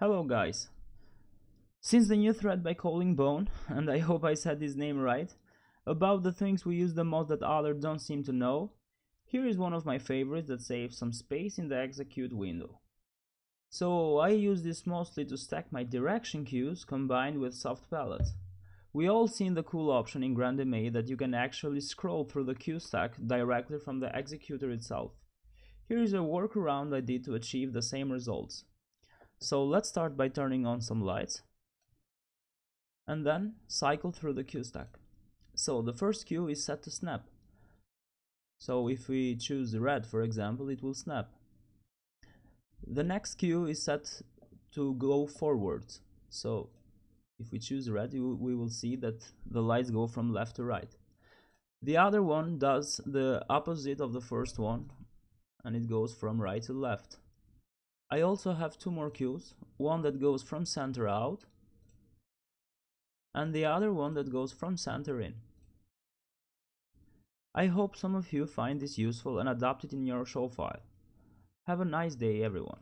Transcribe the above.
Hello guys. Since the new thread by Calling Bone, and I hope I said his name right, about the things we use the most that others don't seem to know, here is one of my favorites that saves some space in the execute window. So I use this mostly to stack my direction cues combined with soft palettes. We all seen the cool option in GrandMA that you can actually scroll through the cue stack directly from the executor itself. Here is a workaround I did to achieve the same results. So let's start by turning on some lights and then cycle through the cue stack. So the first cue is set to snap. So if we choose red, for example, it will snap. The next cue is set to go forwards. So if we choose red, we will see that the lights go from left to right. The other one does the opposite of the first one, and it goes from right to left. I also have two more cues, one that goes from center out and the other one that goes from center in. I hope some of you find this useful and adopt it in your show file. Have a nice day, everyone.